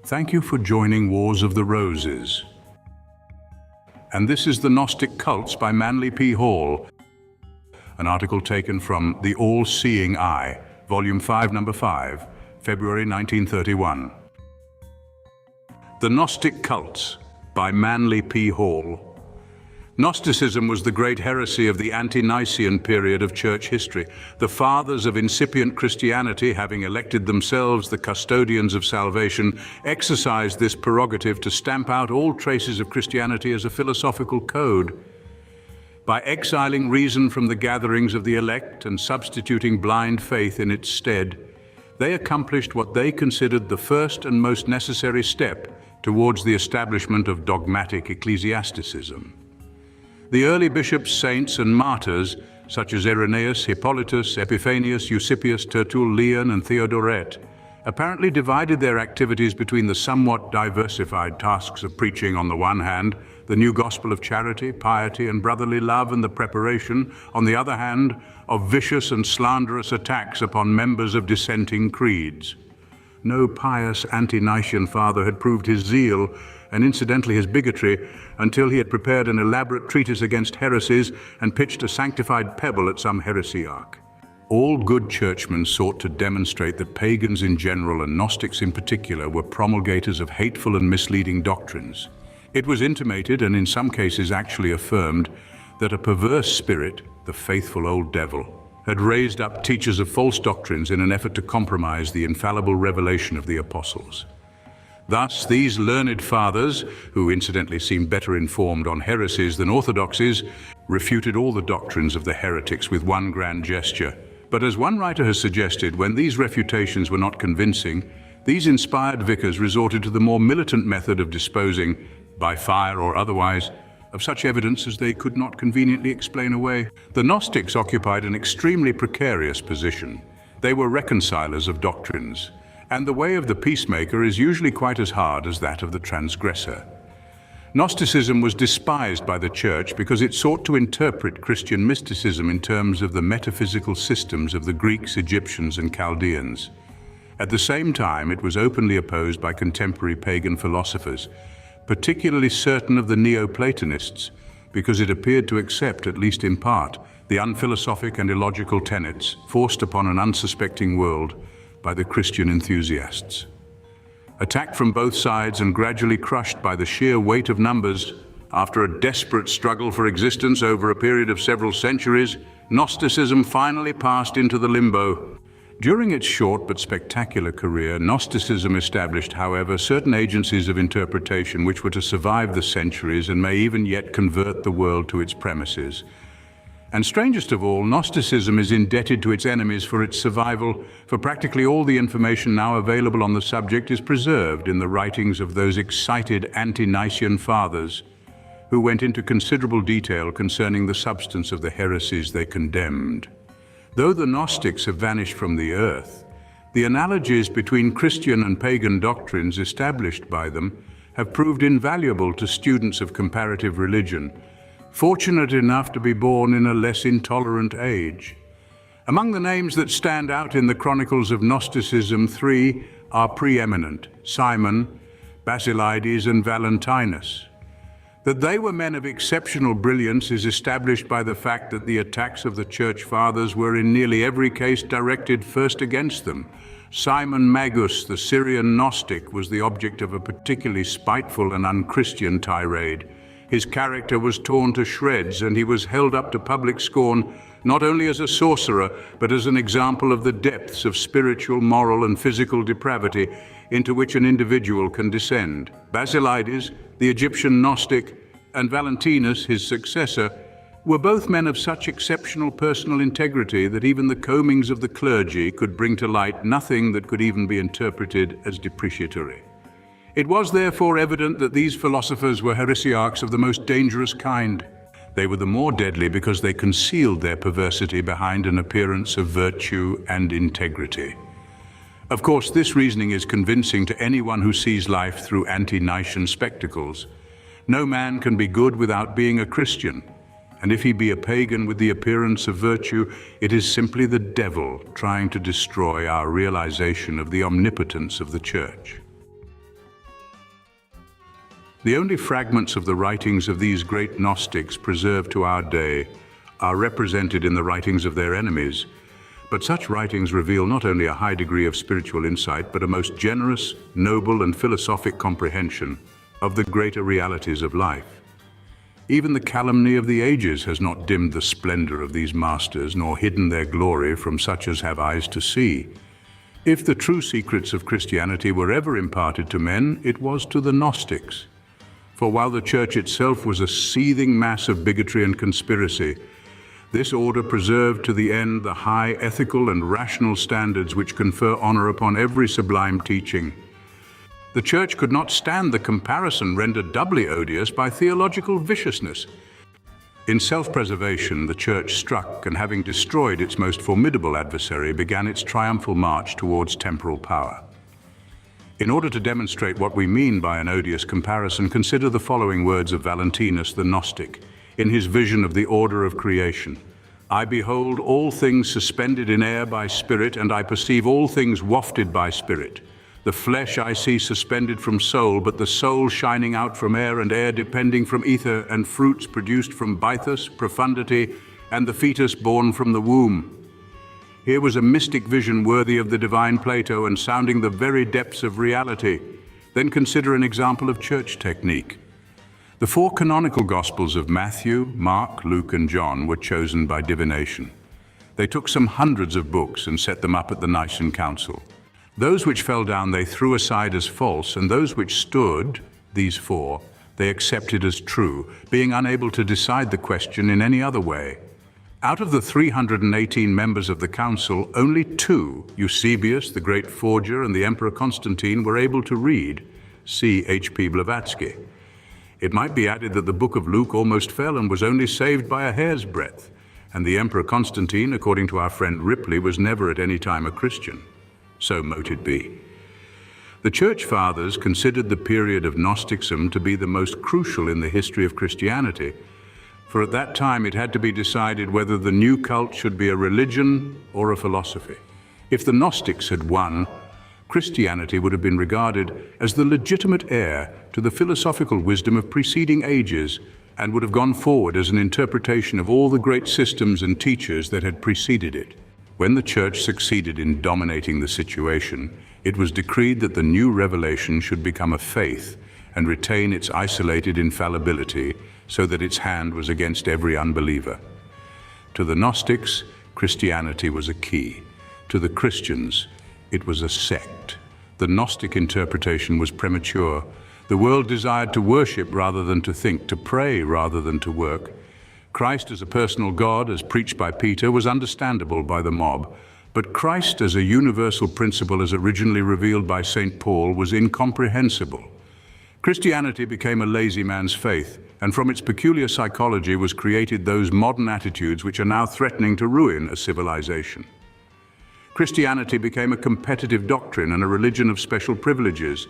Thank you for joining Wars of the Roses. And this is The Gnostic Cults by Manly P. Hall, an article taken from The All-Seeing Eye, Volume 5, Number 5, February 1931. The Gnostic Cults by Manly P. Hall. Gnosticism was the great heresy of the ante-Nicean period of church history. The fathers of incipient Christianity, having elected themselves the custodians of salvation, exercised this prerogative to stamp out all traces of Christianity as a philosophical code. By exiling reason from the gatherings of the elect and substituting blind faith in its stead, they accomplished what they considered the first and most necessary step towards the establishment of dogmatic ecclesiasticism. The early bishops, saints, and martyrs, such as Irenaeus, Hippolytus, Epiphanius, Eusebius, Tertullian, and Theodoret, apparently divided their activities between the somewhat diversified tasks of preaching on the one hand, the new gospel of charity, piety, and brotherly love, and the preparation, on the other hand, of vicious and slanderous attacks upon members of dissenting creeds. No pious ante-Nicean father had proved his zeal, and incidentally his bigotry, until he had prepared an elaborate treatise against heresies and pitched a sanctified pebble at some heresiarch. All good churchmen sought to demonstrate that pagans in general and Gnostics in particular were promulgators of hateful and misleading doctrines. It was intimated, and in some cases actually affirmed, that a perverse spirit, the faithful old devil, had raised up teachers of false doctrines in an effort to compromise the infallible revelation of the apostles. Thus, these learned fathers, who incidentally seemed better informed on heresies than orthodoxies, refuted all the doctrines of the heretics with one grand gesture. But as one writer has suggested, when these refutations were not convincing, these inspired vicars resorted to the more militant method of disposing, by fire or otherwise, of such evidence as they could not conveniently explain away. The Gnostics occupied an extremely precarious position. They were reconcilers of doctrines, and the way of the peacemaker is usually quite as hard as that of the transgressor. Gnosticism was despised by the Church because it sought to interpret Christian mysticism in terms of the metaphysical systems of the Greeks, Egyptians, and Chaldeans. At the same time, it was openly opposed by contemporary pagan philosophers, particularly certain of the Neoplatonists, because it appeared to accept, at least in part, the unphilosophic and illogical tenets forced upon an unsuspecting world by the Christian enthusiasts. Attacked from both sides and gradually crushed by the sheer weight of numbers, after a desperate struggle for existence over a period of several centuries, Gnosticism finally passed into the limbo. During its short but spectacular career, Gnosticism established, however, certain agencies of interpretation which were to survive the centuries and may even yet convert the world to its premises. And strangest of all, Gnosticism is indebted to its enemies for its survival, for practically all the information now available on the subject is preserved in the writings of those excited ante-Nicean fathers who went into considerable detail concerning the substance of the heresies they condemned. Though the Gnostics have vanished from the earth, the analogies between Christian and pagan doctrines established by them have proved invaluable to students of comparative religion, fortunate enough to be born in a less intolerant age. Among the names that stand out in the chronicles of Gnosticism, 3 are preeminent: Simon, Basilides, and Valentinus. That they were men of exceptional brilliance is established by the fact that the attacks of the Church Fathers were in nearly every case directed first against them. Simon Magus, the Syrian Gnostic, was the object of a particularly spiteful and unchristian tirade. His character was torn to shreds, and he was held up to public scorn not only as a sorcerer, but as an example of the depths of spiritual, moral, and physical depravity into which an individual can descend. Basilides, the Egyptian Gnostic, and Valentinus, his successor, were both men of such exceptional personal integrity that even the combings of the clergy could bring to light nothing that could even be interpreted as depreciatory. It was therefore evident that these philosophers were heresiarchs of the most dangerous kind. They were the more deadly because they concealed their perversity behind an appearance of virtue and integrity. Of course, this reasoning is convincing to anyone who sees life through ante-Nicean spectacles. No man can be good without being a Christian, and if he be a pagan with the appearance of virtue, it is simply the devil trying to destroy our realization of the omnipotence of the Church. The only fragments of the writings of these great Gnostics preserved to our day are represented in the writings of their enemies, but such writings reveal not only a high degree of spiritual insight, but a most generous, noble, and philosophic comprehension of the greater realities of life. Even the calumny of the ages has not dimmed the splendor of these masters, nor hidden their glory from such as have eyes to see. If the true secrets of Christianity were ever imparted to men, it was to the Gnostics. For while the Church itself was a seething mass of bigotry and conspiracy, this order preserved to the end the high ethical and rational standards which confer honor upon every sublime teaching. The Church could not stand the comparison rendered doubly odious by theological viciousness. In self-preservation, the Church struck, and having destroyed its most formidable adversary, began its triumphal march towards temporal power. In order to demonstrate what we mean by an odious comparison, consider the following words of Valentinus the Gnostic, in his vision of the order of creation. I behold all things suspended in air by spirit, and I perceive all things wafted by spirit. The flesh I see suspended from soul, but the soul shining out from air, and air depending from ether, and fruits produced from bythus, profundity, and the fetus born from the womb. Here was a mystic vision worthy of the divine Plato and sounding the very depths of reality. Then consider an example of church technique. The four canonical Gospels of Matthew, Mark, Luke, and John were chosen by divination. They took some hundreds of books and set them up at the Nicean Council. Those which fell down they threw aside as false, and those which stood, these four, they accepted as true, being unable to decide the question in any other way. Out of the 318 members of the council, only two, Eusebius, the great forger, and the Emperor Constantine, were able to read. See H.P. Blavatsky. It might be added that the book of Luke almost fell and was only saved by a hair's breadth, and the Emperor Constantine, according to our friend Ripley, was never at any time a Christian. So mote it be. The Church Fathers considered the period of Gnosticism to be the most crucial in the history of Christianity, for at that time it had to be decided whether the new cult should be a religion or a philosophy. If the Gnostics had won, Christianity would have been regarded as the legitimate heir to the philosophical wisdom of preceding ages, and would have gone forward as an interpretation of all the great systems and teachers that had preceded it. When the Church succeeded in dominating the situation, it was decreed that the new revelation should become a faith and retain its isolated infallibility, so that its hand was against every unbeliever. To the Gnostics, Christianity was a key. To the Christians, it was a sect. The Gnostic interpretation was premature. The world desired to worship rather than to think, to pray rather than to work. Christ as a personal God, as preached by Peter, was understandable by the mob, but Christ as a universal principle, as originally revealed by St. Paul, was incomprehensible. Christianity became a lazy man's faith, and from its peculiar psychology was created those modern attitudes which are now threatening to ruin a civilization. Christianity became a competitive doctrine and a religion of special privileges.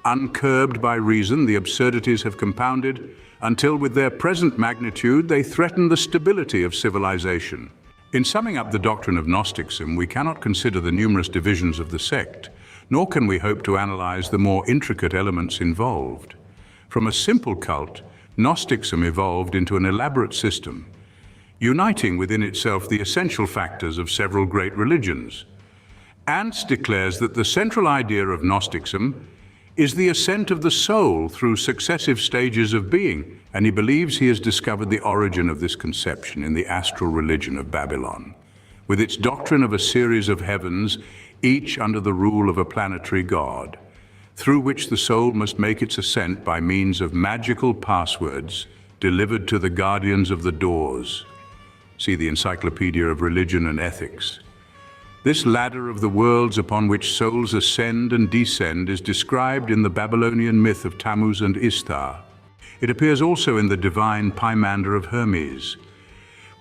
Uncurbed by reason, the absurdities have compounded until, with their present magnitude, they threaten the stability of civilization. In summing up the doctrine of Gnosticism, we cannot consider the numerous divisions of the sect, nor can we hope to analyze the more intricate elements involved. From a simple cult, Gnosticism evolved into an elaborate system, uniting within itself the essential factors of several great religions. Ante declares that the central idea of Gnosticism is the ascent of the soul through successive stages of being, and he believes he has discovered the origin of this conception in the astral religion of Babylon, with its doctrine of a series of heavens, each under the rule of a planetary god, through which the soul must make its ascent by means of magical passwords delivered to the guardians of the doors. See the Encyclopedia of Religion and Ethics. This ladder of the worlds upon which souls ascend and descend is described in the Babylonian myth of Tammuz and Ishtar. It appears also in the divine Pymander of Hermes,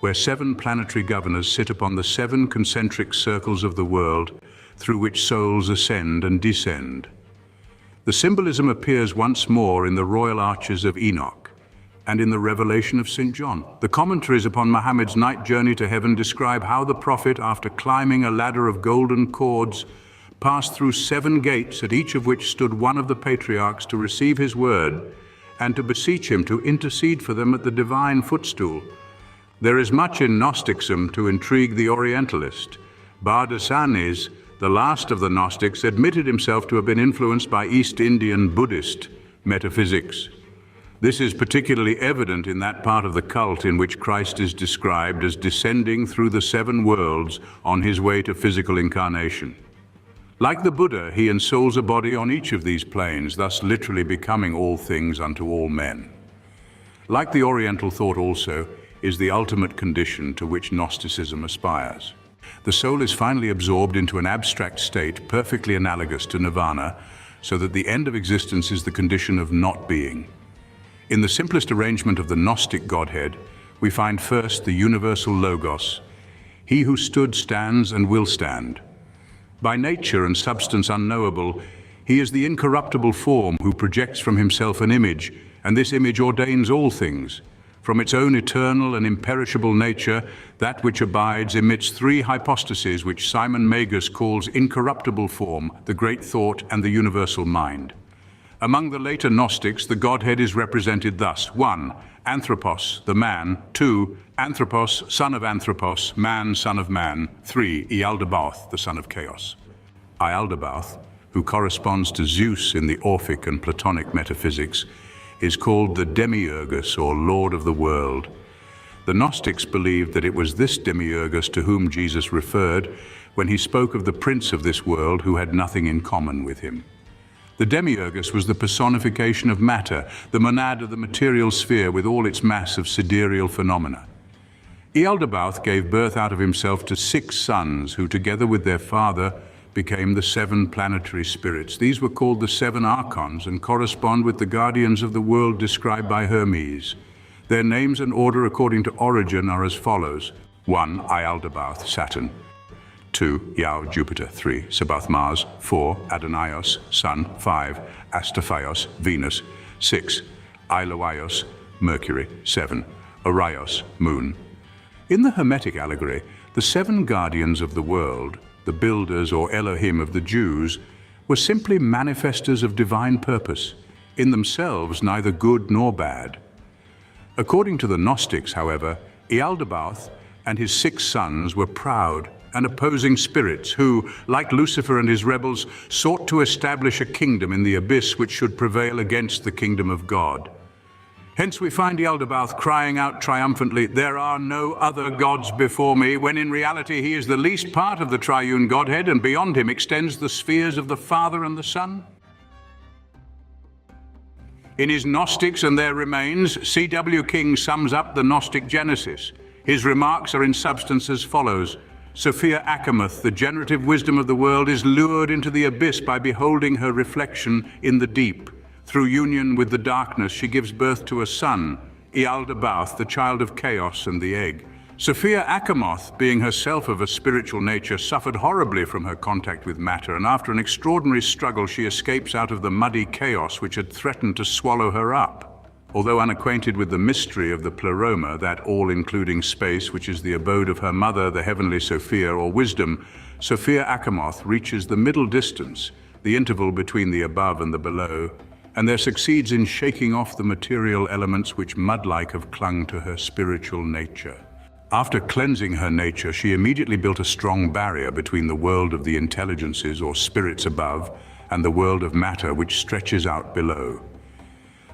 where 7 planetary governors sit upon the 7 concentric circles of the world through which souls ascend and descend. The symbolism appears once more in the royal arches of Enoch and in the Revelation of St. John. The commentaries upon Muhammad's night journey to heaven describe how the prophet, after climbing a ladder of golden cords, passed through 7 gates, at each of which stood one of the patriarchs to receive his word, and to beseech him to intercede for them at the divine footstool. There is much in Gnosticism to intrigue the Orientalist. Bardesanes, the last of the Gnostics, admitted himself to have been influenced by East Indian Buddhist metaphysics. This is particularly evident in that part of the cult in which Christ is described as descending through the 7 worlds on his way to physical incarnation. Like the Buddha, he ensouls a body on each of these planes, thus literally becoming all things unto all men. Like the Oriental thought also, is the ultimate condition to which Gnosticism aspires. The soul is finally absorbed into an abstract state perfectly analogous to nirvana, so that the end of existence is the condition of not being. In the simplest arrangement of the Gnostic Godhead, we find first the universal Logos, he who stood, stands, and will stand. By nature and substance unknowable, he is the incorruptible form who projects from himself an image, and this image ordains all things. From its own eternal and imperishable nature, that which abides emits 3 hypostases which Simon Magus calls incorruptible form, the great thought, and the universal mind. Among the later Gnostics, the Godhead is represented thus: 1. Anthropos, the man; 2. Anthropos, son of Anthropos, man, son of man; 3. Ialdabaoth, the son of Chaos. Ialdabaoth, who corresponds to Zeus in the Orphic and Platonic metaphysics, is called the Demiurgus, or Lord of the World. The Gnostics believed that it was this Demiurgus to whom Jesus referred when he spoke of the prince of this world who had nothing in common with him. The Demiurgus was the personification of matter, the monad of the material sphere with all its mass of sidereal phenomena. Ialdabaoth gave birth out of himself to 6 sons who, together with their father, became the 7 planetary spirits. These were called the 7 archons and correspond with the guardians of the world described by Hermes. Their names and order according to origin are as follows: 1. Ialdabaoth, Saturn; 2. Iao, Jupiter; 3. Sabaoth, Mars; 4. Adonaios, Sun; 5. Astaphios, Venus; 6. Ailoaios, Mercury; 7. Orios, Moon. In the Hermetic allegory, the 7 guardians of the world, the builders or Elohim of the Jews, were simply manifestors of divine purpose, in themselves neither good nor bad. According to the Gnostics, however, Ialdabaoth and his 6 sons were proud and opposing spirits who, like Lucifer and his rebels, sought to establish a kingdom in the abyss which should prevail against the kingdom of God. Hence we find Ialdabaoth crying out triumphantly, "There are no other gods before me," when in reality he is the least part of the triune Godhead, and beyond him extends the spheres of the Father and the Son. In his Gnostics and Their Remains, C.W. King sums up the Gnostic Genesis. His remarks are in substance as follows: Sophia Achamoth, the generative wisdom of the world, is lured into the abyss by beholding her reflection in the deep. Through union with the darkness, she gives birth to a son, Ialdabaoth, the child of chaos and the egg. Sophia Achamoth, being herself of a spiritual nature, suffered horribly from her contact with matter, and after an extraordinary struggle, she escapes out of the muddy chaos which had threatened to swallow her up. Although unacquainted with the mystery of the pleroma, that all-including space which is the abode of her mother, the heavenly Sophia, or wisdom, Sophia Achamoth reaches the middle distance, the interval between the above and the below, and there succeeds in shaking off the material elements which mud-like have clung to her spiritual nature. After cleansing her nature, she immediately built a strong barrier between the world of the intelligences or spirits above and the world of matter which stretches out below.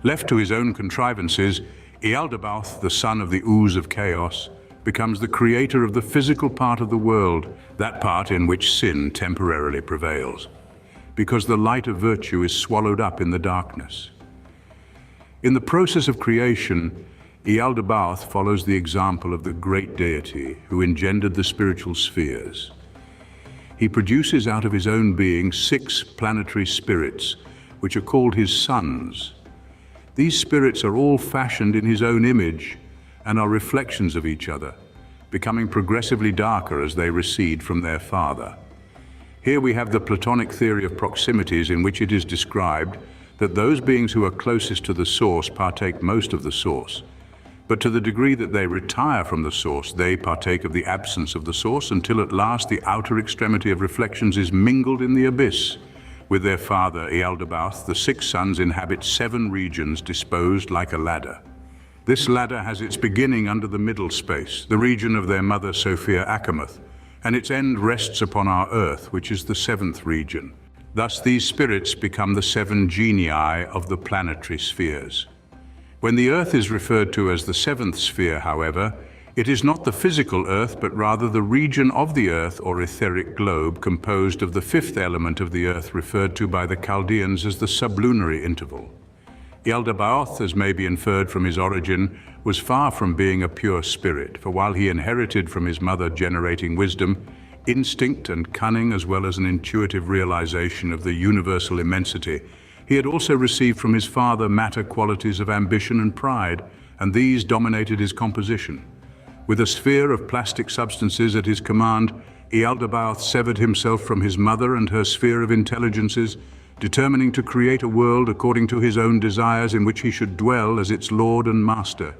Left to his own contrivances, Ialdabaoth, the son of the ooze of chaos, becomes the creator of the physical part of the world, that part in which sin temporarily prevails, because the light of virtue is swallowed up in the darkness. In the process of creation, Ialdabaoth follows the example of the great deity who engendered the spiritual spheres. He produces out of his own being 6 planetary spirits, which are called his sons. These spirits are all fashioned in his own image and are reflections of each other, becoming progressively darker as they recede from their father. Here we have the Platonic theory of proximities, in which it is described that those beings who are closest to the source partake most of the source, but to the degree that they retire from the source, they partake of the absence of the source, until at last the outer extremity of reflections is mingled in the abyss, With their father, Ealdabauth, the 6 sons inhabit 7 regions disposed like a ladder. This ladder has its beginning under the middle space, the region of their mother Sophia Achamoth, and its end rests upon our earth, which is the 7th region. Thus these spirits become the 7 genii of the planetary spheres. When the earth is referred to as the 7th sphere, however, it is not the physical earth, but rather the region of the earth or etheric globe composed of the 5th element of the earth referred to by the Chaldeans as the sublunary interval. Ealdabauth, as may be inferred from his origin, was far from being a pure spirit, for while he inherited from his mother generating wisdom, instinct and cunning, as well as an intuitive realization of the universal immensity, he had also received from his father matter qualities of ambition and pride, and these dominated his composition. With a sphere of plastic substances at his command, Ealdabauth severed himself from his mother and her sphere of intelligences, determining to create a world according to his own desires in which he should dwell as its lord and master.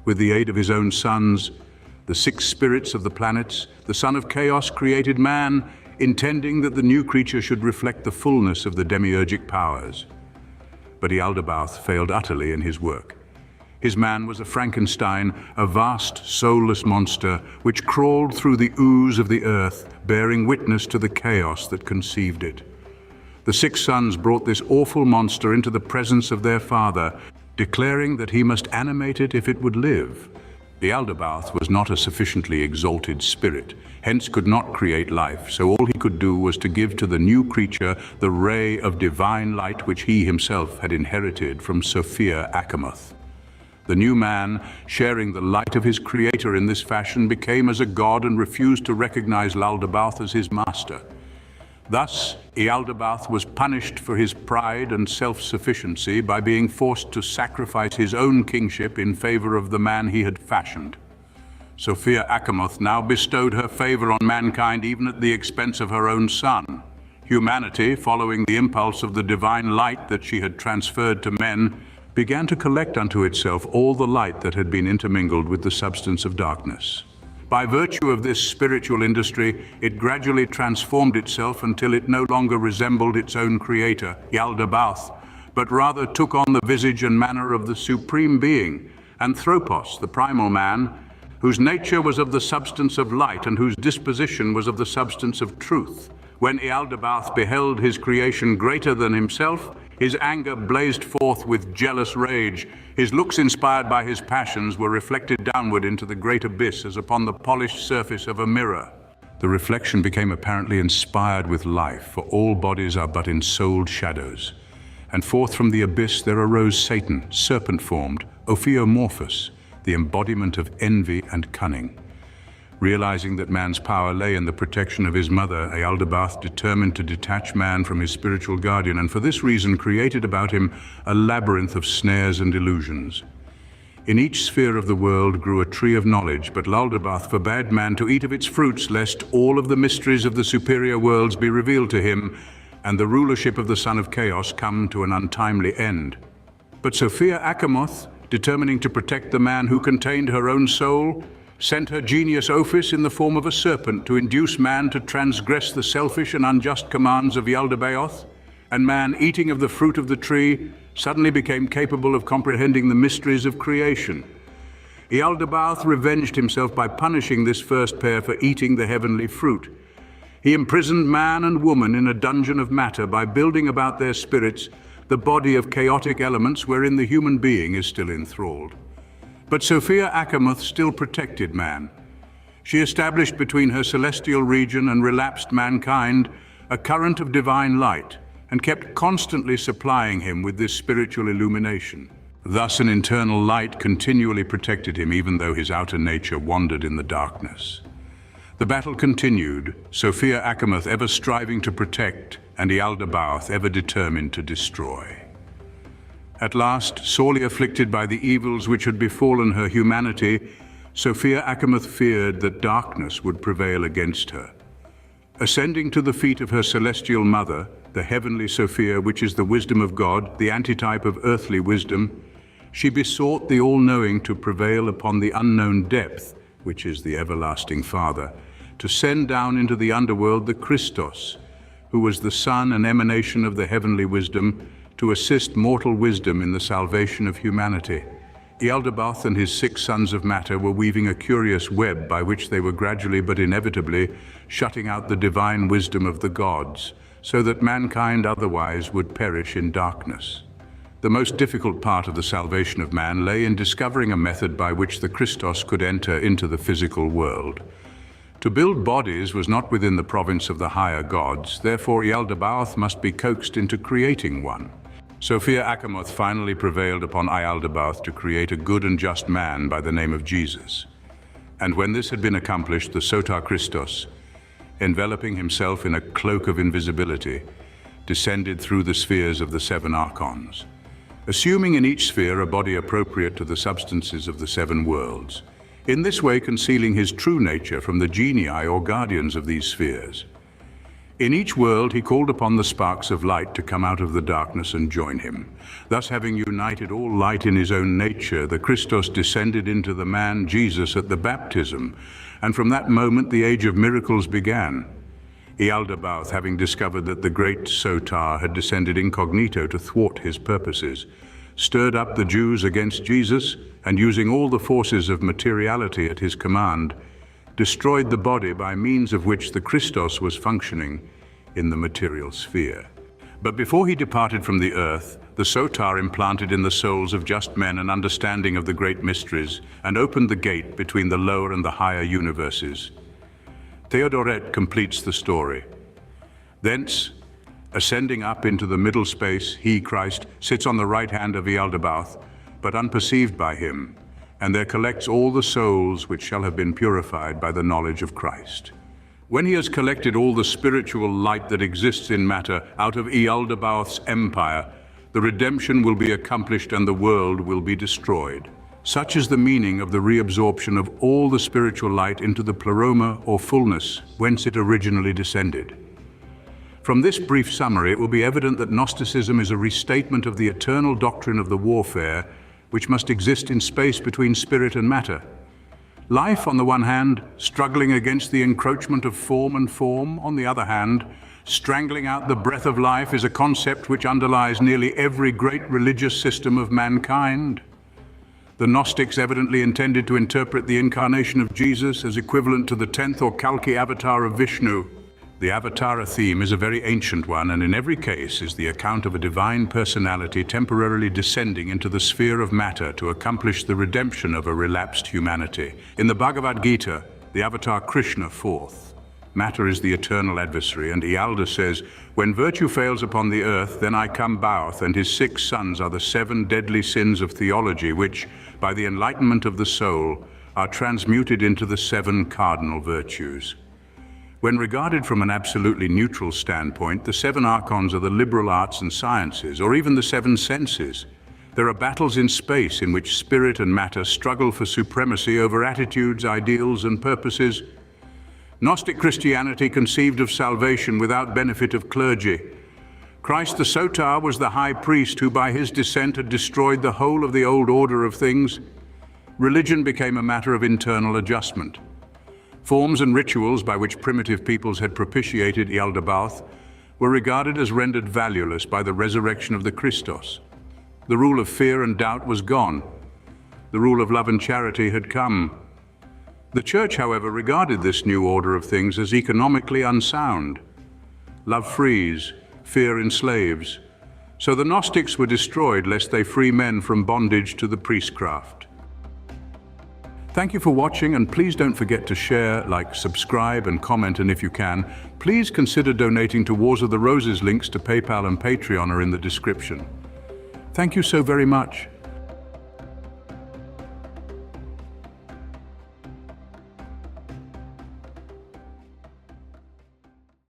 With the aid of his own sons, the 6 spirits of the planets, the son of chaos created man, intending that the new creature should reflect the fullness of the demiurgic powers. But Ealdabauth failed utterly in his work. His man was a Frankenstein, a vast, soulless monster which crawled through the ooze of the earth, bearing witness to the chaos that conceived it. The 6 sons brought this awful monster into the presence of their father, declaring that he must animate it if it would live. Ealdabauth was not a sufficiently exalted spirit, hence could not create life, so all he could do was to give to the new creature the ray of divine light which he himself had inherited from Sophia Achamoth. The new man, sharing the light of his creator in this fashion, became as a god and refused to recognize Ealdabauth as his master. Thus, Ealdabauth was punished for his pride and self-sufficiency by being forced to sacrifice his own kingship in favor of the man he had fashioned. Sophia Achamoth now bestowed her favor on mankind even at the expense of her own son. Humanity, following the impulse of the divine light that she had transferred to men, began to collect unto itself all the light that had been intermingled with the substance of darkness. By virtue of this spiritual industry, it gradually transformed itself until it no longer resembled its own creator, Ealdabauth, but rather took on the visage and manner of the supreme being, Anthropos, the primal man, whose nature was of the substance of light and whose disposition was of the substance of truth. When Ealdabauth beheld his creation greater than himself, his anger blazed forth with jealous rage. His looks, inspired by his passions, were reflected downward into the great abyss as upon the polished surface of a mirror. The reflection became apparently inspired with life, for all bodies are but ensouled shadows. And forth from the abyss there arose Satan, serpent-formed, ophiomorphous, the embodiment of envy and cunning. Realizing that man's power lay in the protection of his mother, Ealdabauth determined to detach man from his spiritual guardian, and for this reason created about him a labyrinth of snares and illusions. In each sphere of the world grew a tree of knowledge, but Ealdabauth forbade man to eat of its fruits, lest all of the mysteries of the superior worlds be revealed to him, and the rulership of the son of chaos come to an untimely end. But Sophia Achamoth, determining to protect the man who contained her own soul, sent her genius Ophis in the form of a serpent to induce man to transgress the selfish and unjust commands of Ealdabauth, and man, eating of the fruit of the tree, suddenly became capable of comprehending the mysteries of creation. Ealdabauth revenged himself by punishing this first pair for eating the heavenly fruit. He imprisoned man and woman in a dungeon of matter by building about their spirits the body of chaotic elements wherein the human being is still enthralled. But Sophia Achamoth still protected man. She established between her celestial region and relapsed mankind a current of divine light, and kept constantly supplying him with this spiritual illumination. Thus an internal light continually protected him, even though his outer nature wandered in the darkness. The battle continued, Sophia Achamoth ever striving to protect, and Ealdabauth ever determined to destroy. At last, sorely afflicted by the evils which had befallen her humanity, Sophia Achamoth feared that darkness would prevail against her. Ascending to the feet of her celestial mother, the heavenly Sophia, which is the wisdom of God, the antitype of earthly wisdom, she besought the all-knowing to prevail upon the unknown depth, which is the everlasting Father, to send down into the underworld the Christos, who was the son and emanation of the heavenly wisdom, to assist mortal wisdom in the salvation of humanity. Yaldabaoth and his 6 sons of matter were weaving a curious web by which they were gradually but inevitably shutting out the divine wisdom of the gods, so that mankind otherwise would perish in darkness. The most difficult part of the salvation of man lay in discovering a method by which the Christos could enter into the physical world. To build bodies was not within the province of the higher gods, therefore Yaldabaoth must be coaxed into creating one. Sophia Achamoth finally prevailed upon Yaldabaoth to create a good and just man by the name of Jesus. And when this had been accomplished, the Sotar Christos, enveloping himself in a cloak of invisibility, descended through the spheres of the 7 archons, assuming in each sphere a body appropriate to the substances of the 7 worlds, in this way concealing his true nature from the genii or guardians of these spheres. In each world he called upon the sparks of light to come out of the darkness and join him. Thus, having united all light in his own nature, the Christos descended into the man Jesus at the baptism, and from that moment the age of miracles began. Yaldabaoth, having discovered that the great Sotar had descended incognito to thwart his purposes, stirred up the Jews against Jesus, and using all the forces of materiality at his command, destroyed the body by means of which the Christos was functioning in the material sphere. But before he departed from the earth, the Sotar implanted in the souls of just men an understanding of the great mysteries and opened the gate between the lower and the higher universes. Theodoret completes the story. Thence, ascending up into the middle space, he, Christ, sits on the right hand of Yaldabaoth, but unperceived by him, and there collects all the souls which shall have been purified by the knowledge of Christ. When he has collected all the spiritual light that exists in matter out of Yaldabaoth's empire, the redemption will be accomplished and the world will be destroyed. Such is the meaning of the reabsorption of all the spiritual light into the pleroma or fullness whence it originally descended. From this brief summary, it will be evident that Gnosticism is a restatement of the eternal doctrine of the warfare which must exist in space between spirit and matter. Life, on the one hand, struggling against the encroachment of form, and form, on the other hand, strangling out the breath of life, is a concept which underlies nearly every great religious system of mankind. The Gnostics evidently intended to interpret the incarnation of Jesus as equivalent to the 10th or Kalki avatar of Vishnu. The Avatara theme is a very ancient one, and in every case is the account of a divine personality temporarily descending into the sphere of matter to accomplish the redemption of a relapsed humanity. In the Bhagavad Gita, the Avatar Krishna forth. Matter is the eternal adversary, and Ialda says, "When virtue fails upon the earth, then I come Baoth, and his 6 sons are the 7 deadly sins of theology, which, by the enlightenment of the soul, are transmuted into the 7 cardinal virtues." When regarded from an absolutely neutral standpoint, the 7 archons are the liberal arts and sciences, or even the 7 senses. There are battles in space in which spirit and matter struggle for supremacy over attitudes, ideals, and purposes. Gnostic Christianity conceived of salvation without benefit of clergy. Christ the Sotar was the high priest who by his descent had destroyed the whole of the old order of things. Religion became a matter of internal adjustment. Forms and rituals by which primitive peoples had propitiated Yaldabaoth were regarded as rendered valueless by the resurrection of the Christos. The rule of fear and doubt was gone. The rule of love and charity had come. The Church, however, regarded this new order of things as economically unsound. Love frees, fear enslaves. So the Gnostics were destroyed lest they free men from bondage to the priestcraft. Thank you for watching, and please don't forget to share, like, subscribe, and comment, and if you can, please consider donating to Wars of the Roses. Links to PayPal and Patreon are in the description. Thank you so very much.